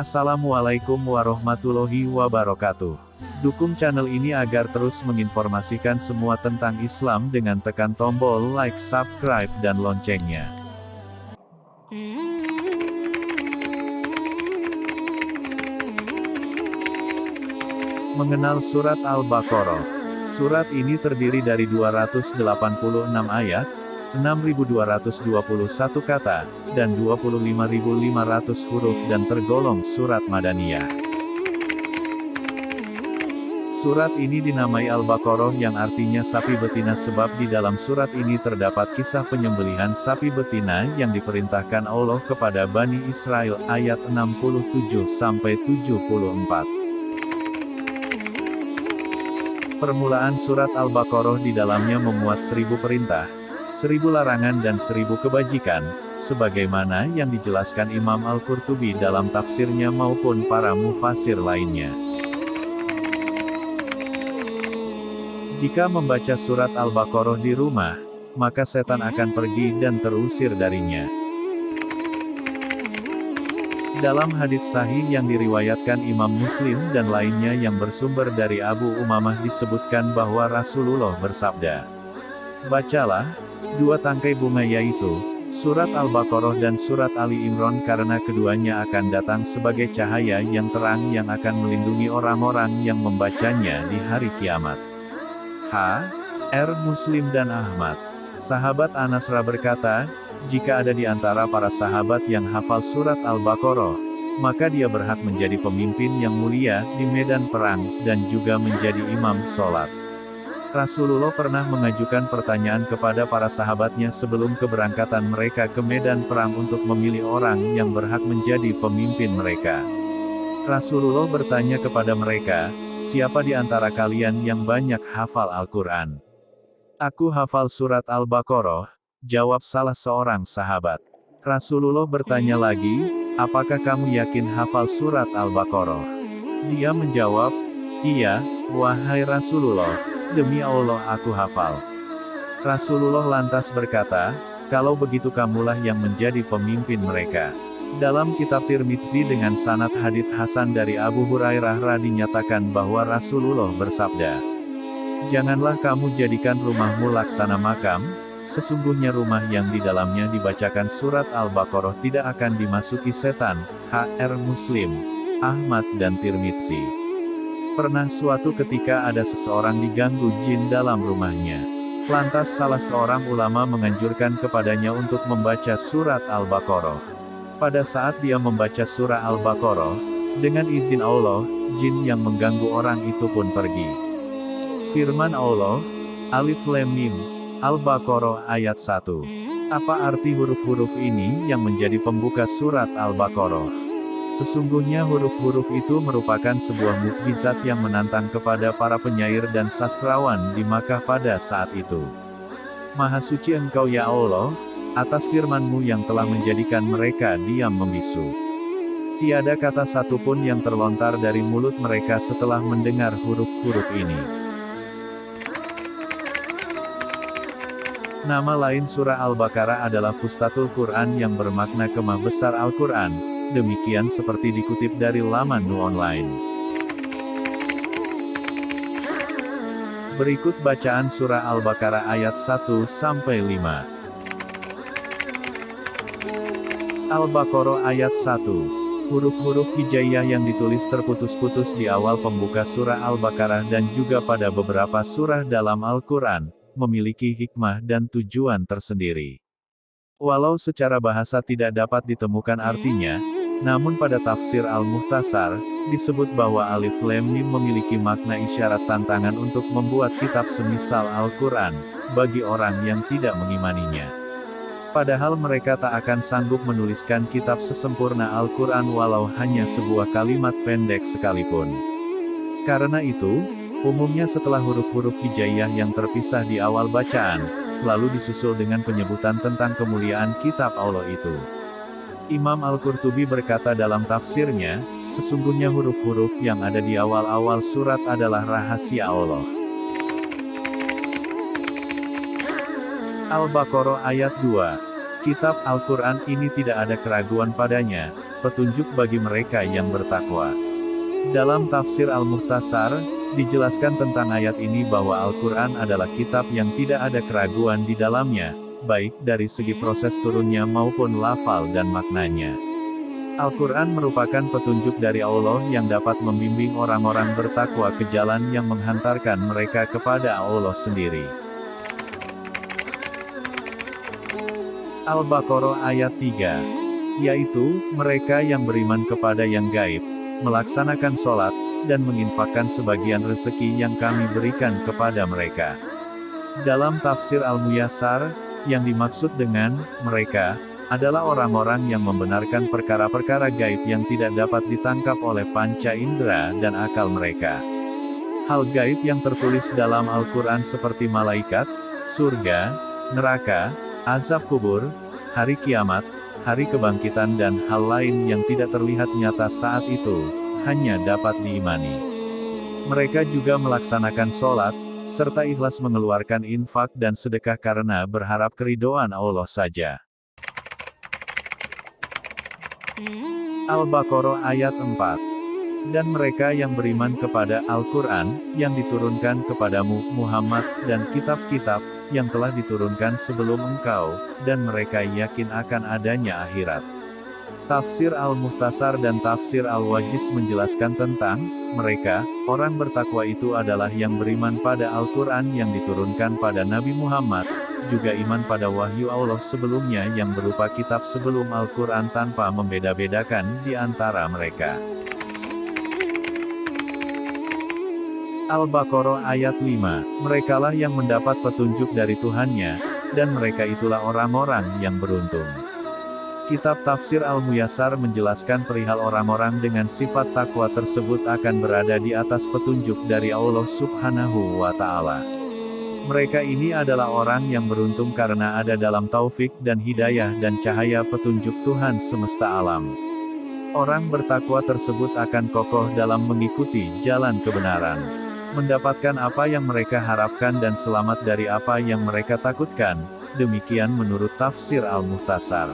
Assalamualaikum warahmatullahi wabarakatuh. Dukung channel ini agar terus menginformasikan semua tentang Islam dengan tekan tombol like, subscribe, dan loncengnya. Mengenal Surat Al-Baqarah. Surat ini terdiri dari 286 ayat, 6.221 kata, dan 25.500 huruf dan tergolong surat Madaniyah. Surat ini dinamai Al-Baqarah yang artinya sapi betina sebab di dalam surat ini terdapat kisah penyembelihan sapi betina yang diperintahkan Allah kepada Bani Israel, ayat 67-74. Permulaan surat Al-Baqarah di dalamnya memuat 1000 perintah, 1000 larangan dan 1000 kebajikan, sebagaimana yang dijelaskan Imam Al-Qurtubi dalam tafsirnya maupun para mufassir lainnya. Jika membaca surat Al-Baqarah di rumah, maka setan akan pergi dan terusir darinya. Dalam hadits sahih yang diriwayatkan Imam Muslim dan lainnya yang bersumber dari Abu Umamah disebutkan bahwa Rasulullah bersabda, "Bacalah dua tangkai bunga yaitu surat Al-Baqarah dan surat Ali Imran karena keduanya akan datang sebagai cahaya yang terang yang akan melindungi orang-orang yang membacanya di hari kiamat." H.R. Muslim dan Ahmad. Sahabat Anas berkata, jika ada di antara para sahabat yang hafal surat Al-Baqarah, maka dia berhak menjadi pemimpin yang mulia di medan perang, dan juga menjadi imam sholat. Rasulullah pernah mengajukan pertanyaan kepada para sahabatnya sebelum keberangkatan mereka ke medan perang untuk memilih orang yang berhak menjadi pemimpin mereka. Rasulullah bertanya kepada mereka, siapa di antara kalian yang banyak hafal Al-Quran? Aku hafal surat Al-Baqarah, jawab salah seorang sahabat. Rasulullah bertanya lagi, apakah kamu yakin hafal surat Al-Baqarah? Dia menjawab, iya, wahai Rasulullah, demi Allah aku hafal. Rasulullah lantas berkata, kalau begitu kamulah yang menjadi pemimpin mereka. Dalam kitab Tirmidzi dengan sanad hadits hasan dari Abu Hurairah dinyatakan bahwa Rasulullah bersabda, janganlah kamu jadikan rumahmu laksana makam, sesungguhnya rumah yang di dalamnya dibacakan surat Al-Baqarah tidak akan dimasuki setan. H.R. Muslim, Ahmad dan Tirmidzi. Pernah suatu ketika ada seseorang diganggu jin dalam rumahnya. Lantas salah seorang ulama menganjurkan kepadanya untuk membaca surat Al-Baqarah. Pada saat dia membaca surah Al-Baqarah, dengan izin Allah, jin yang mengganggu orang itu pun pergi. Firman Allah, Alif Lam Mim, Al-Baqarah ayat 1. Apa arti huruf-huruf ini yang menjadi pembuka surat Al-Baqarah? Sesungguhnya huruf-huruf itu merupakan sebuah mukjizat yang menantang kepada para penyair dan sastrawan di Makkah pada saat itu. Maha suci Engkau ya Allah, atas firman-Mu yang telah menjadikan mereka diam membisu. Tiada kata satupun yang terlontar dari mulut mereka setelah mendengar huruf-huruf ini. Nama lain surah Al-Baqarah adalah Fustatul Quran yang bermakna kemah besar Al-Quran, demikian seperti dikutip dari laman Nu Online. Berikut bacaan surah Al-Baqarah ayat 1-5. Al-Baqarah ayat 1. Huruf-huruf hijaiyah yang ditulis terputus-putus di awal pembuka surah Al-Baqarah dan juga pada beberapa surah dalam Al-Quran, memiliki hikmah dan tujuan tersendiri. Walau secara bahasa tidak dapat ditemukan artinya, namun pada tafsir Al-Muhtasar, disebut bahwa Alif Lam Mim memiliki makna isyarat tantangan untuk membuat kitab semisal Al-Quran, bagi orang yang tidak mengimaninya. Padahal mereka tak akan sanggup menuliskan kitab sesempurna Al-Quran walau hanya sebuah kalimat pendek sekalipun. Karena itu, umumnya setelah huruf-huruf hijaiyah yang terpisah di awal bacaan, lalu disusul dengan penyebutan tentang kemuliaan kitab Allah itu. Imam Al-Qurtubi berkata dalam tafsirnya, sesungguhnya huruf-huruf yang ada di awal-awal surat adalah rahasia Allah. Al-Baqarah ayat 2. Kitab Al-Quran ini tidak ada keraguan padanya, petunjuk bagi mereka yang bertakwa. Dalam tafsir Al-Mukhtasar, dijelaskan tentang ayat ini bahwa Al-Quran adalah kitab yang tidak ada keraguan di dalamnya, baik dari segi proses turunnya maupun lafal dan maknanya. Al-Quran merupakan petunjuk dari Allah yang dapat membimbing orang-orang bertakwa ke jalan yang menghantarkan mereka kepada Allah sendiri. Al-Baqarah ayat 3, yaitu, mereka yang beriman kepada yang gaib, melaksanakan sholat, dan menginfakkan sebagian rezeki yang kami berikan kepada mereka. Dalam tafsir Al-Muyassar, yang dimaksud dengan mereka adalah orang-orang yang membenarkan perkara-perkara gaib yang tidak dapat ditangkap oleh panca indera dan akal mereka. Hal gaib yang tertulis dalam Al-Quran seperti malaikat, surga, neraka, azab kubur, hari kiamat, hari kebangkitan dan hal lain yang tidak terlihat nyata saat itu, hanya dapat diimani. Mereka juga melaksanakan sholat, serta ikhlas mengeluarkan infak dan sedekah karena berharap keridhaan Allah saja. Al-Baqarah ayat 4. Dan mereka yang beriman kepada Al-Quran, yang diturunkan kepadamu, Muhammad, dan kitab-kitab, yang telah diturunkan sebelum engkau, dan mereka yakin akan adanya akhirat. Tafsir Al-Mukhtasar dan Tafsir Al-Wajiz menjelaskan tentang mereka, orang bertakwa itu adalah yang beriman pada Al-Quran yang diturunkan pada Nabi Muhammad, juga iman pada wahyu Allah sebelumnya yang berupa kitab sebelum Al-Quran tanpa membeda-bedakan di antara mereka. Al-Baqarah ayat 5, merekalah yang mendapat petunjuk dari Tuhannya, dan mereka itulah orang-orang yang beruntung. Kitab Tafsir Al-Muyassar menjelaskan perihal orang-orang dengan sifat takwa tersebut akan berada di atas petunjuk dari Allah Subhanahu wa Ta'ala. Mereka ini adalah orang yang beruntung karena ada dalam taufik dan hidayah dan cahaya petunjuk Tuhan semesta alam. Orang bertakwa tersebut akan kokoh dalam mengikuti jalan kebenaran, mendapatkan apa yang mereka harapkan dan selamat dari apa yang mereka takutkan. Demikian menurut Tafsir Al-Mukhtasar.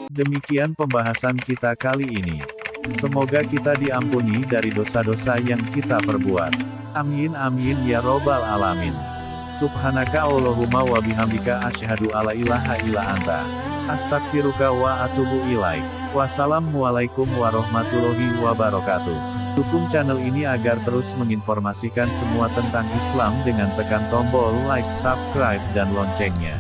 Demikian pembahasan kita kali ini. Semoga kita diampuni dari dosa-dosa yang kita perbuat. Amin amin ya robbal alamin. Subhanaka Allahumma wa bihamdika asyhadu alla ilaha illa anta, astaghfiruka wa atubu ilaik. Wassalamualaikum warahmatullahi wabarakatuh. Dukung channel ini agar terus menginformasikan semua tentang Islam dengan tekan tombol like, subscribe dan loncengnya.